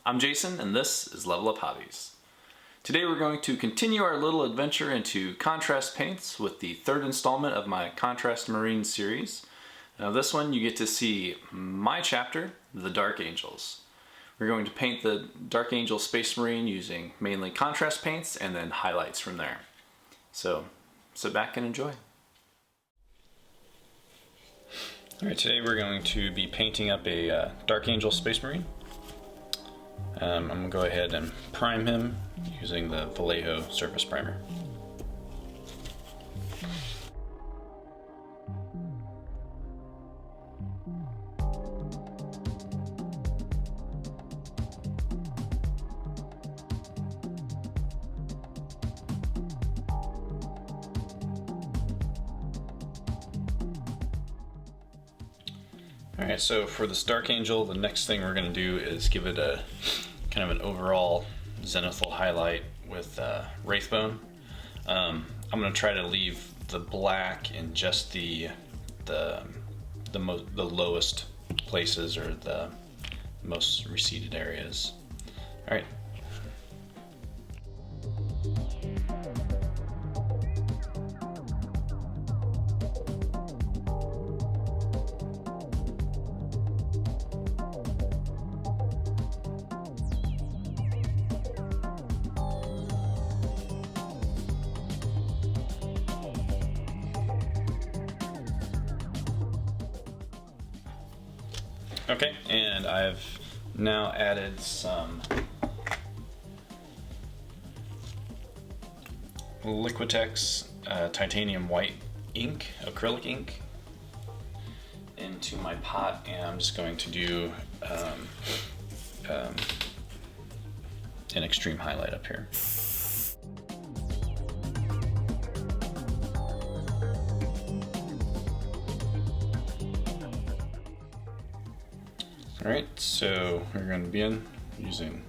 I'm Jason, and this is Level Up Hobbies. Today we're going to continue our little adventure into contrast paints with the third installment of my Contrast Marine series. Now this one you get to see my chapter, the Dark Angels. We're going to paint the Dark Angel Space Marine using mainly contrast paints and then highlights from there. So sit back and enjoy. Alright, today we're going to be painting up a Dark Angel Space Marine. I'm going to go ahead and prime him using the Vallejo surface primer. Alright, so for this Dark Angel, the next thing we're going to do is give it a kind of an overall zenithal highlight with Wraithbone. I'm going to try to leave the black in just the lowest places or the most receded areas. Alright. Okay, and I've now added some Liquitex titanium white ink, acrylic ink, into my pot, and I'm just going to do an extreme highlight up here. Alright, so we're going to begin using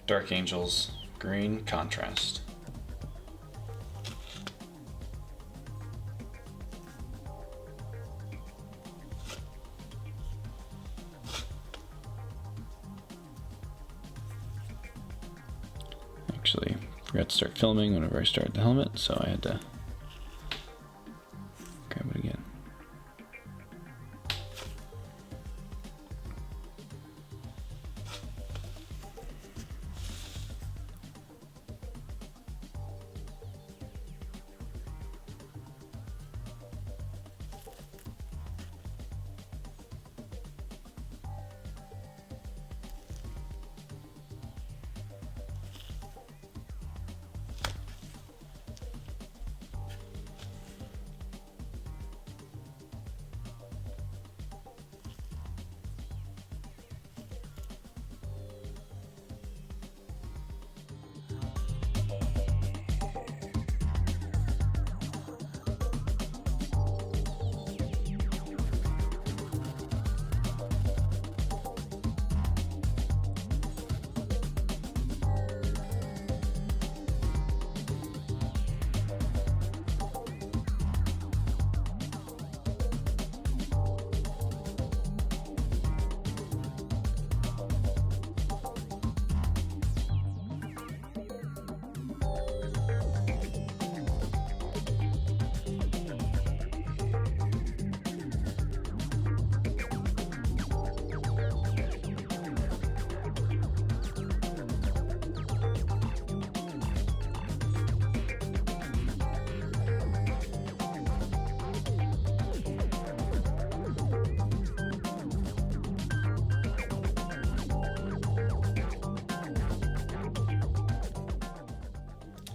Dark Angel's green contrast. Actually, forgot to start filming whenever I started the helmet, so I had to grab it again.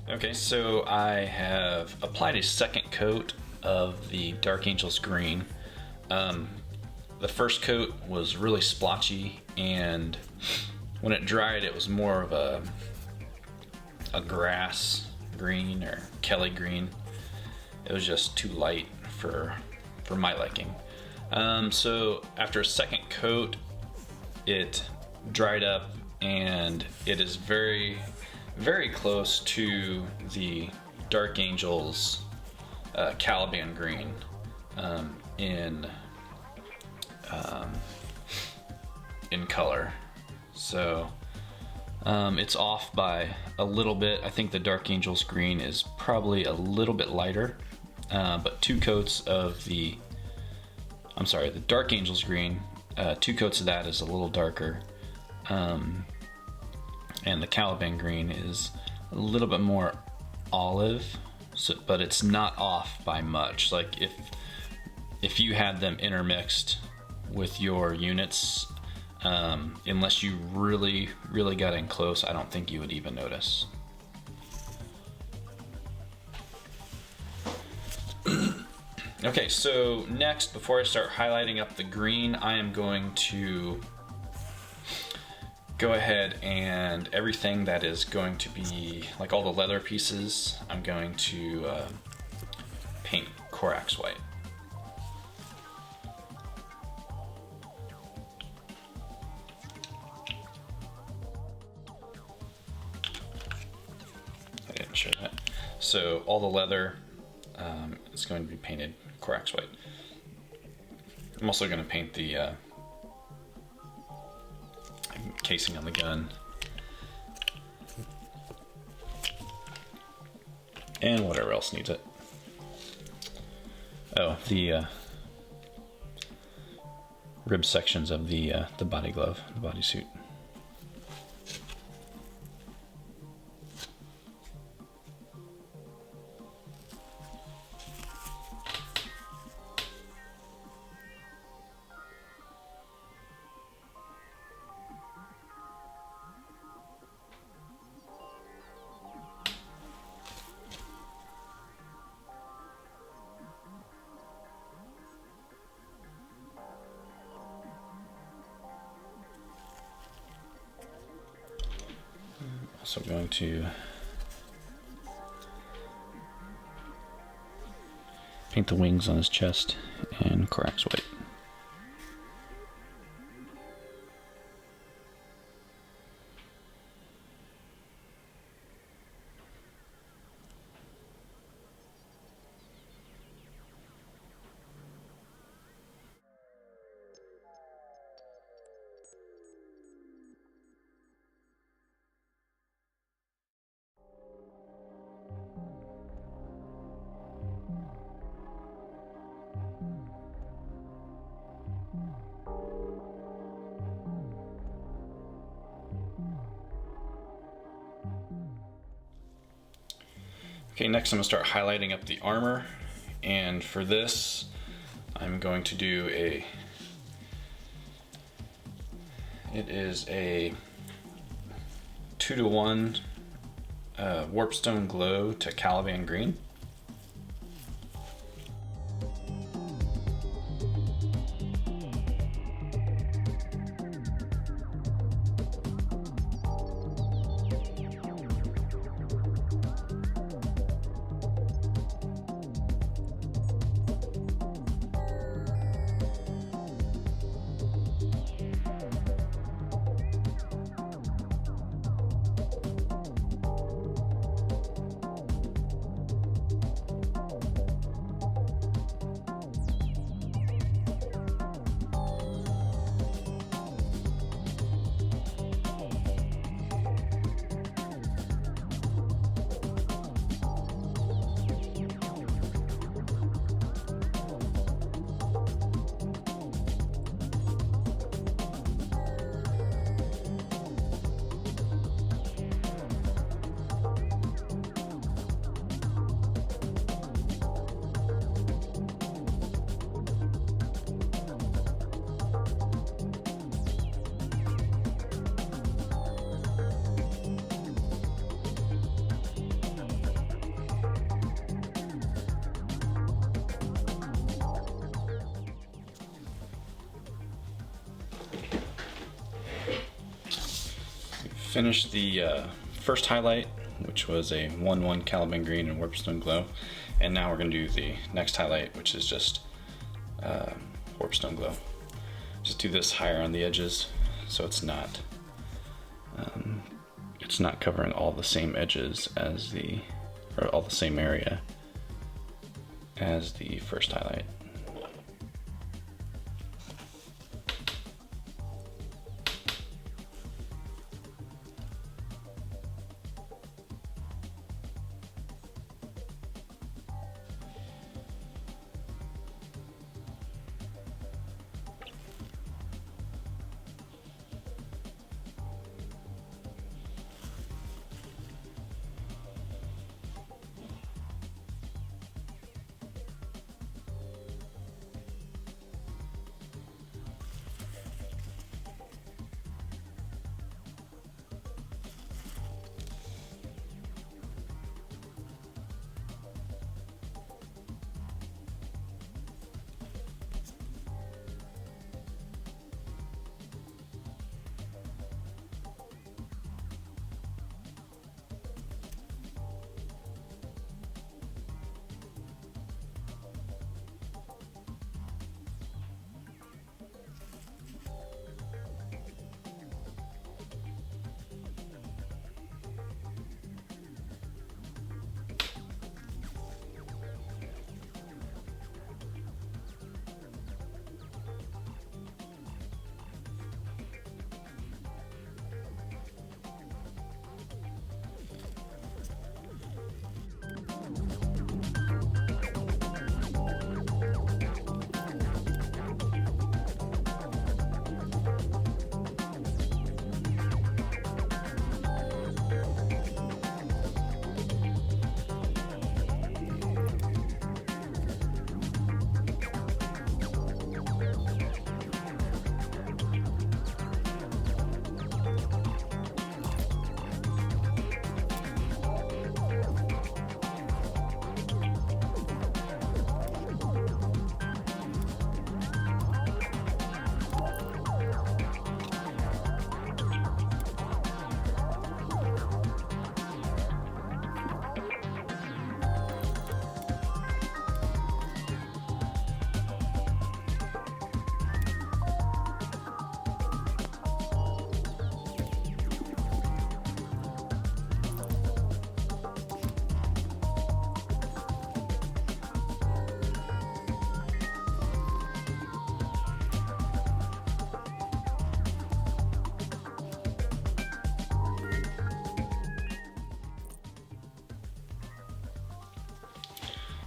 Okay, so I have applied a second coat of the Dark Angel's green. The first coat was really splotchy, and when it dried it was more of a grass green or Kelly green. It was just too light for my liking. So after a second coat it dried up, and it is very close to the Dark Angel's Caliban green in color. So It's off by a little bit. I think the Dark Angels green is probably a little bit lighter, but 2 coats of the Dark Angels green, 2 coats of that is a little darker, and the Caliban green is a little bit more olive, but it's not off by much. Like if you had them intermixed with your units, unless you really got in close, I don't think you would even notice. Okay, so next, before I start highlighting up the green, I am going to go ahead and everything that is going to be, like all the leather pieces, I'm going to paint Corax white. I didn't show that. So all the leather is going to be painted Corax white. I'm also going to paint the casing on the gun. And whatever else needs it. Oh, the rib sections of the body glove, the bodysuit. Also going to paint the wings on his chest in Corax white. Okay, next I'm going to start highlighting up the armor, and for this I'm going to do it is a 2-to-1 Warpstone Glow to Caliban green. Finished the first highlight, which was a 1-1 Caliban green and Warpstone Glow, and now we're going to do the next highlight, which is just Warpstone Glow. Just do this higher on the edges, so it's not covering all the same edges as or all the same area as the first highlight.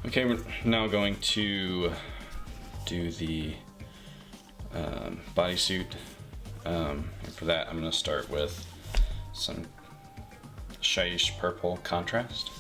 Okay, we're now going to do the bodysuit. And for that, I'm going to start with some shyish purple contrast.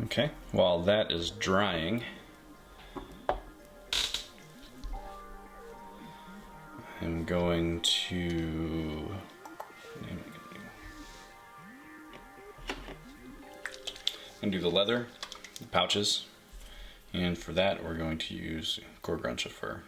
Okay, while that is drying, I'm going to do the leather, the pouches, and for that we're going to use Gorgoncha fur.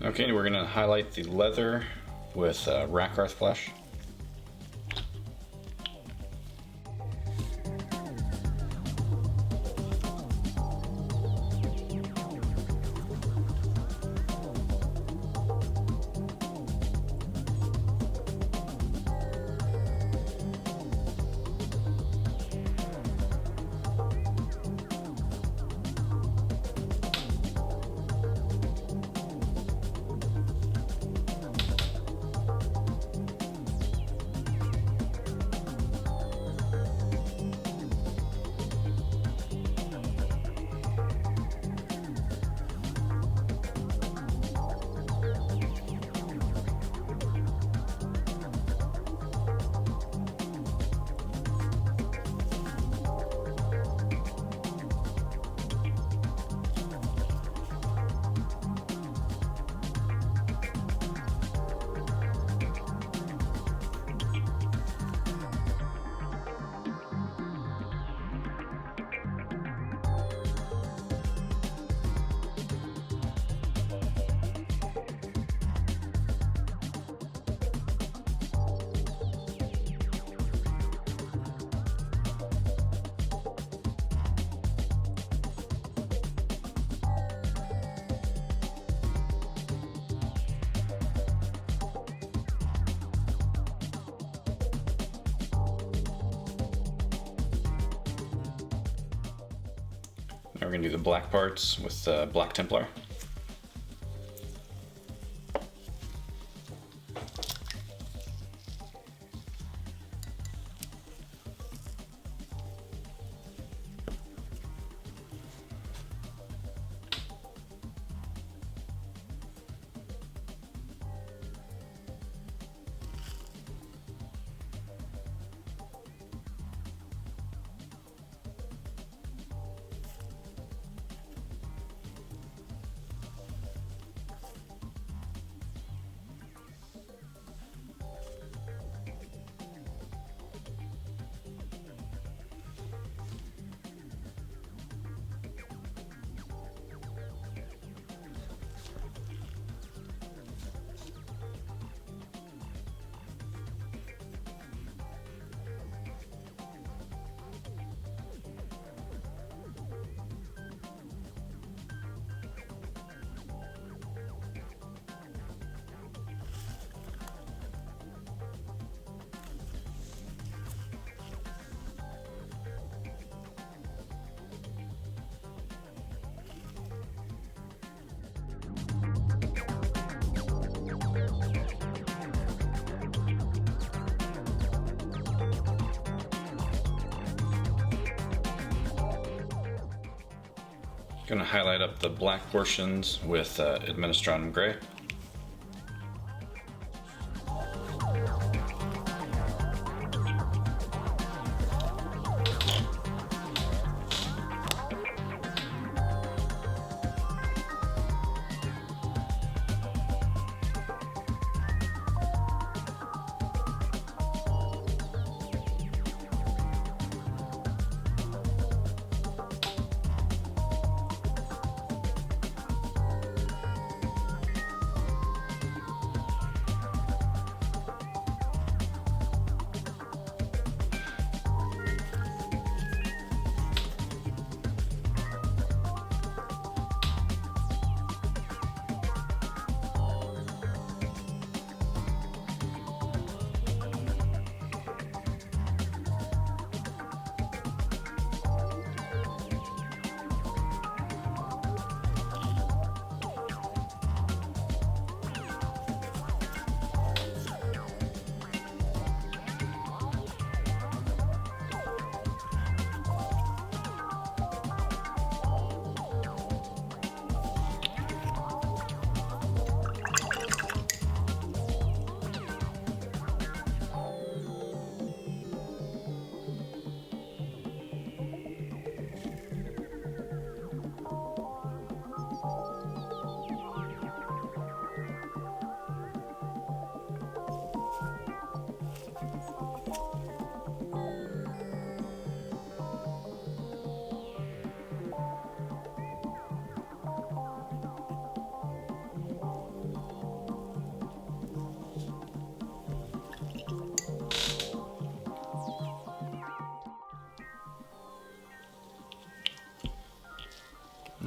Okay, we're going to highlight the leather with Rakarth Flesh. Now we're going to do the black parts with Black Templar. Going to highlight up the black portions with Administratum Gray.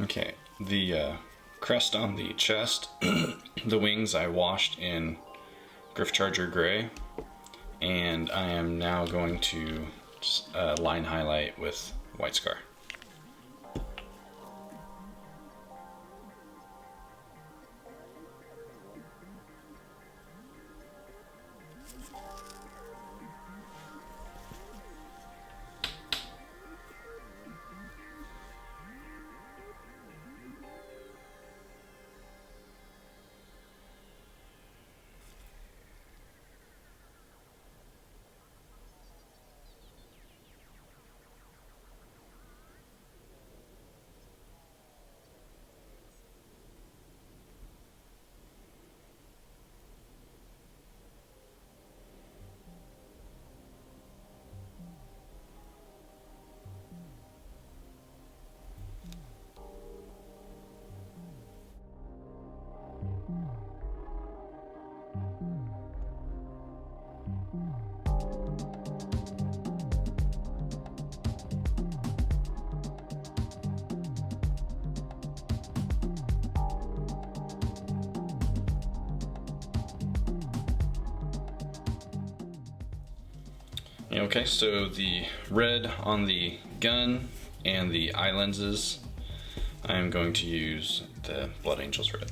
Okay, the crest on the chest, the wings I washed in Griff Charger Gray, and I am now going to line highlight with White Scar. Okay, so the red on the gun and the eye lenses, I'm going to use the Blood Angels red.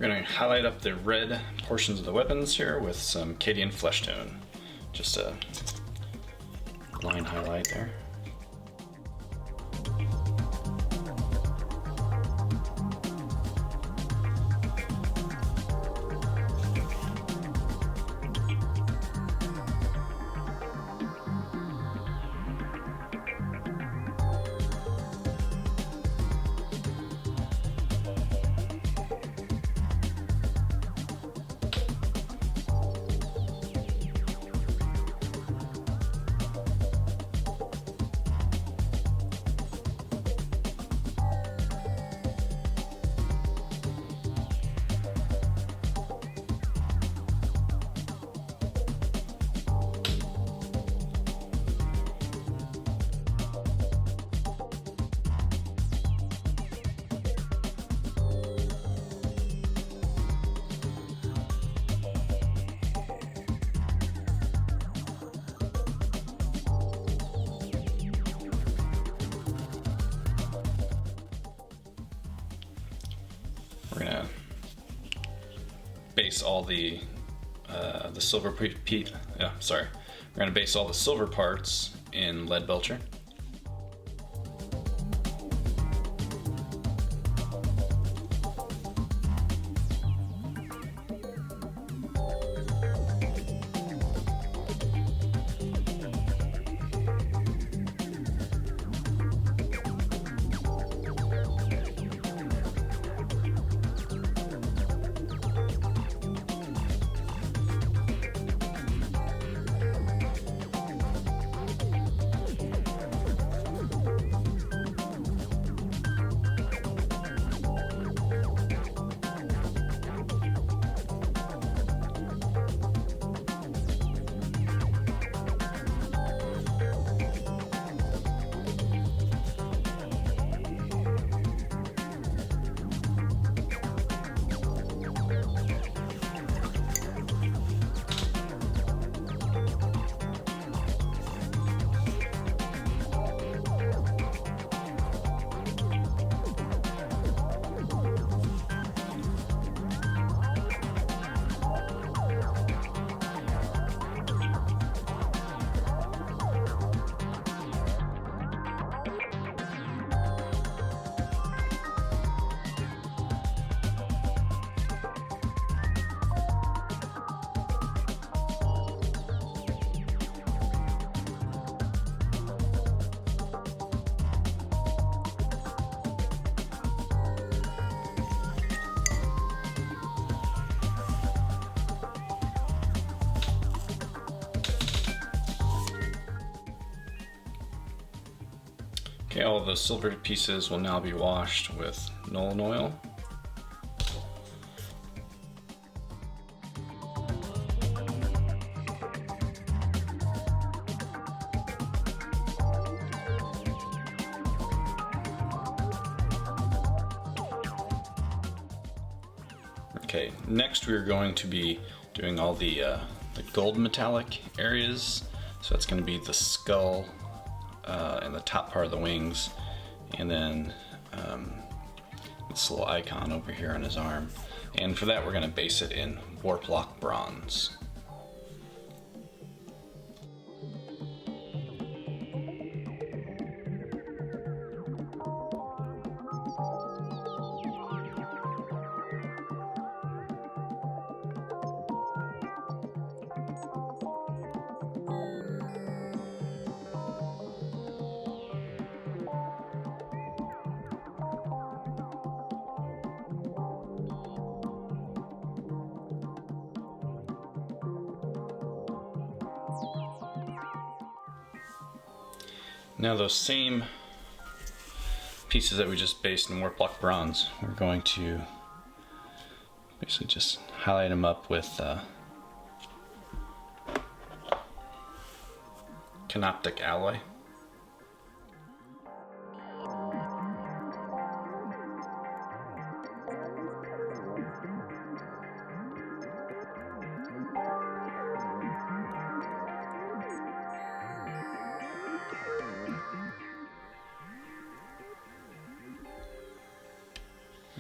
We're going to highlight up the red portions of the weapons here with some Cadian Flesh Tone. Just a line highlight there. base all the silver We're gonna base all the silver parts in lead belcher. Okay, all the silver pieces will now be washed with Nolan oil. Okay, next we're going to be doing all the gold metallic areas. So that's going to be the skull and the top part of the wings, and then this little icon over here on his arm. And for that we're going to base it in warp lock bronze. Now those same pieces that we just based in warp lock bronze, we're going to basically just highlight them up with canoptic alloy.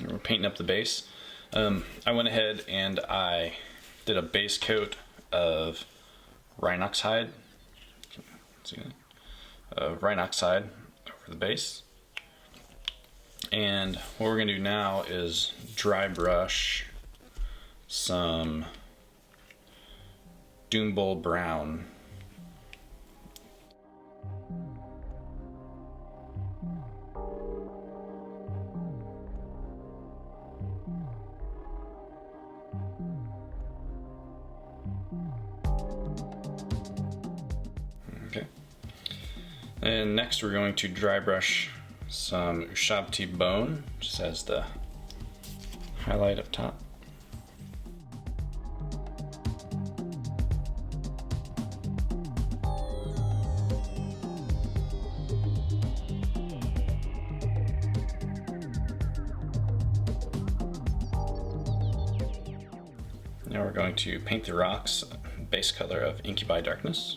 We're painting up the base. I went ahead and I did a base coat of Rhinox hide. Rhinox hide over the base. And what we're going to do now is dry brush some Doom Bull brown. Okay. And next we're going to dry brush some Ushabti bone, just as the highlight up top. Now we're going to paint the rocks base color of Incubi Darkness.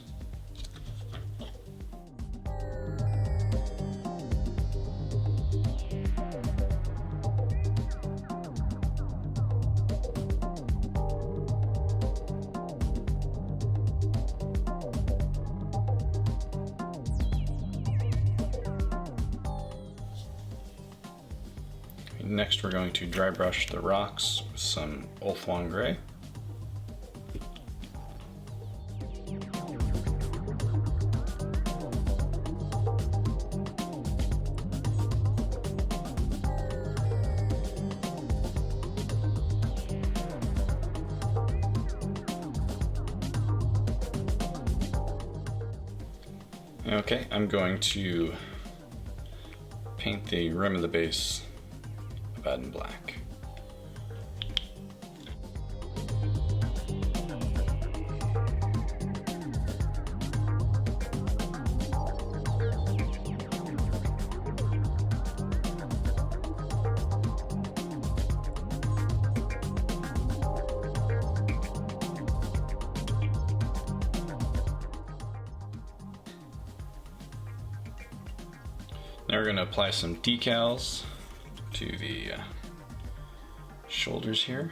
Next we're going to dry brush the rocks with some Ulthuan Gray. Okay, I'm going to paint the rim of the base in black. Now we're going to apply some decals to the shoulders here.